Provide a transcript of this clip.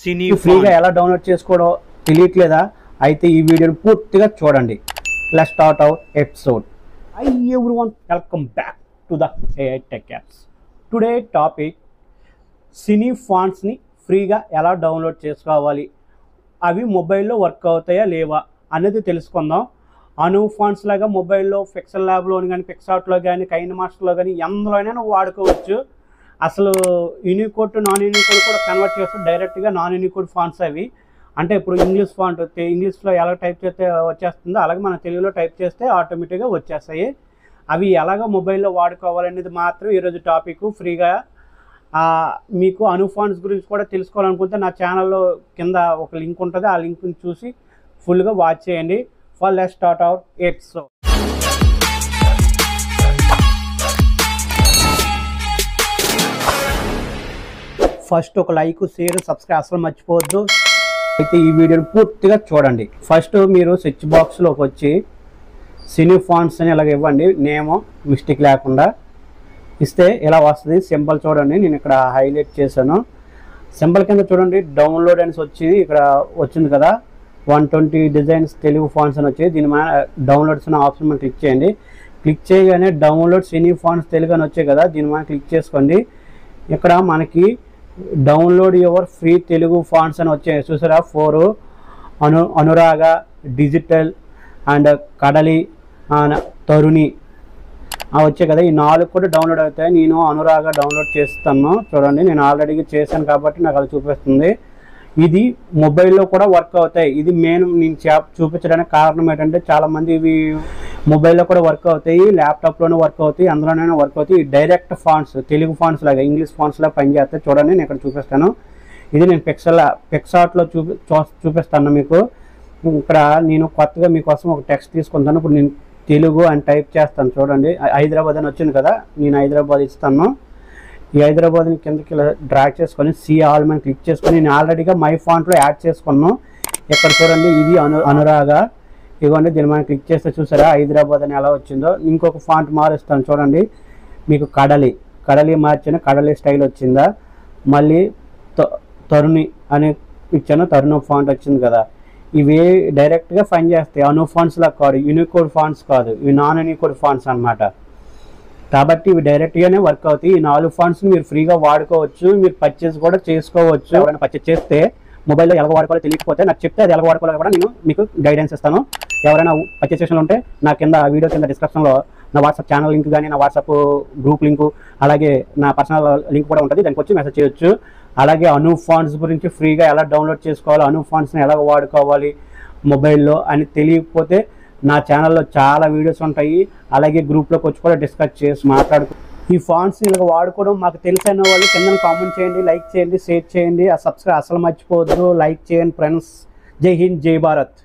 సినీ ఫ్రీగా ఎలా డౌన్లోడ్ చేసుకోవడం తెలియట్లేదా? అయితే ఈ వీడియోని పూర్తిగా చూడండి. Let's start our episode. Hi everyone, welcome back to the AI Tech Apps. Today topic సినీ ఫాంట్స్ని ఫ్రీగా ఎలా డౌన్లోడ్ చేసుకోవాలి, అవి మొబైల్లో వర్క్ అవుతాయా లేవా అనేది తెలుసుకుందాం. అను ఫాంట్స్ లాగా మొబైల్లో పిక్సెల్ ల్యాబ్లో కానీ, పిక్సార్ట్లో కానీ, కైన్ మాస్టర్లో కానీ ఎందులోనైనా వాడుకోవచ్చు. అసలు యూనికోడ్ టు నాన్ యూనికోడ్ కూడా కన్వర్ట్ చేస్తే డైరెక్ట్గా నాన్ యూనికోడ్ ఫాంట్స్ అవి. అంటే ఇప్పుడు ఇంగ్లీష్ ఫాంట్ ఇంగ్లీష్లో ఎలా టైప్ చేస్తే వచ్చేస్తుందో అలాగే మన తెలుగులో టైప్ చేస్తే ఆటోమేటిక్గా వచ్చేస్తాయి. అవి ఎలాగ మొబైల్లో వాడుకోవాలనేది మాత్రం ఈరోజు టాపిక్. ఫ్రీగా మీకు అను ఫాంట్స్ గురించి కూడా తెలుసుకోవాలనుకుంటే నా ఛానల్లో కింద ఒక లింక్ ఉంటుంది, ఆ లింక్ని చూసి ఫుల్గా వాచ్ చేయండి. Let's start our episode. First ఒక లైక్, షేర్, సబ్స్క్రైబ్ అసలు మర్చిపోవద్దు. అయితే ఈ వీడియోని పూర్తిగా చూడండి. ఫస్ట్ మీరు సెర్చ్ బాక్స్లోకి వచ్చి సినీ ఫాంట్స్ అని ఇలాగ ఇవ్వండి, నేమ్ మిస్టేక్ లేకుండా ఇస్తే ఇలా వస్తుంది. సింబల్ చూడండి, నేను ఇక్కడ హైలైట్ చేశాను. సింబల్ కింద చూడండి డౌన్లోడ్ అనేసి వచ్చి ఇక్కడ వచ్చింది కదా, 120 డిజైన్స్ తెలుగు ఫాంట్స్ అని వచ్చి దీని మీద డౌన్లోడ్స్ అనే ఆప్షన్ మనం క్లిక్ చేయండి. క్లిక్ చేయగానే డౌన్లోడ్ సినీ ఫాంట్స్ తెలుగు అని వచ్చాయి కదా, దీని మీద క్లిక్ చేసుకోండి. ఇక్కడ మనకి download your free Telugu fonts అని వచ్చాయి చూసారా, 4 అనురాగ, డిజిటల్ అండ్ కడలి, తరుణి వచ్చాయి కదా. ఈ 4 కూడా డౌన్లోడ్ అవుతాయి. నేను అనురాగ డౌన్లోడ్ చేస్తాను చూడండి, నేను ఆల్రెడీ చేశాను కాబట్టి నాకు అది చూపిస్తుంది. ఇది మొబైల్లో కూడా వర్క్ అవుతాయి. ఇది మెయిన్ నేను చూపించడానికి కారణం ఏంటంటే చాలామంది ఇవి మొబైల్లో కూడా వర్క్ అవుతాయి, ల్యాప్టాప్లోనే వర్క్ అవుతాయి, అందులోనైనా వర్క్ అవుతాయి. డైరెక్ట్ ఫాంట్స్ తెలుగు ఫాంట్స్ లాగా ఇంగ్లీష్ ఫాంట్స్ లాగా పనిచేస్తాయి. చూడండి నేను ఇక్కడ చూపిస్తాను. ఇది నేను పిక్సార్ట్లో చూపిస్తాను మీకు. ఇక్కడ నేను కొత్తగా మీకోసం ఒక టెక్స్ట్ తీసుకుంటాను. ఇప్పుడు నేను తెలుగు అని టైప్ చేస్తాను చూడండి. హైదరాబాద్ అని వచ్చింది కదా, నేను హైదరాబాద్ ఇస్తాను. ఈ హైదరాబాద్ని కిందకి ఇలా డ్రాగ్ చేసుకొని సి ఆల్ మీద క్లిక్ చేసుకొని నేను ఆల్రెడీగా మై ఫాంట్లో యాడ్ చేసుకున్నాను. ఇక్కడ చూడండి ఇది అనురాగ, ఇదిగోండి దీని మీద క్లిక్ చేస్తే చూసారా హైదరాబాద్ అని ఎలా వచ్చిందో. ఇంకొక ఫాంట్ మారుస్తాను చూడండి, మీకు కడలి మార్చిన కడలి స్టైల్ వచ్చిందా. మళ్ళీ తరుణి అని ఇచ్చాను, తరుణ్ ఫాంట్ వచ్చింది కదా. ఇవి డైరెక్ట్గా పని చేస్తాయి, అను ఫాంట్స్ లాగా కాదు, యూనికోడ్ ఫాంట్స్ కాదు, ఇవి నాన్ యూనికోడ్ ఫాంట్స్ అనమాట. కాబట్టి ఇవి డైరెక్ట్గానే వర్క్ అవుతాయి. ఈ 4 ఫాంట్స్ మీరు ఫ్రీగా వాడుకోవచ్చు, మీరు పర్చేస్ కూడా చేసుకోవచ్చు. ఎవరైనా పర్చేస్ చేస్తే మొబైల్లో ఎలా వాడుకోవాలో తెలియకపోతే నాకు చెప్తే అది ఎలా వాడుకోవాలో కూడా నేను మీకు గైడెన్స్ ఇస్తాను. ఎవరైనా పర్చేస్ చేసిన ఉంటే నా కింద వీడియో కింద డిస్క్రిప్షన్లో నా వాట్సాప్ ఛానల్ లింక్ కానీ, నా వాట్సాప్ గ్రూప్ లింకు, అలాగే నా పర్సనల్ లింక్ కూడా ఉంటుంది, దానికి వచ్చి మెసేజ్ చేయొచ్చు. అలాగే అను ఫాంట్స్ గురించి ఫ్రీగా ఎలా డౌన్లోడ్ చేసుకోవాలి, అను ఫాంట్స్ని ఎలా వాడుకోవాలి మొబైల్లో అని తెలియకపోతే నా ఛానల్లో చాలా వీడియోస్ ఉంటాయి. అలాగే గ్రూప్లోకి వచ్చి కూడా డిస్కస్ చేసి మాట్లాడుకో. ఈ ఫాంట్స్ని ఇలా వాడుకోవడం మాకు తెలిసిన వాళ్ళు కింద కామెంట్ చేయండి, లైక్ చేయండి, షేర్ చేయండి, ఆ సబ్స్క్రైబ్ అసలు మర్చిపోవద్దు. లైక్ చేయండి ఫ్రెండ్స్. జై హింద్, జై భారత్.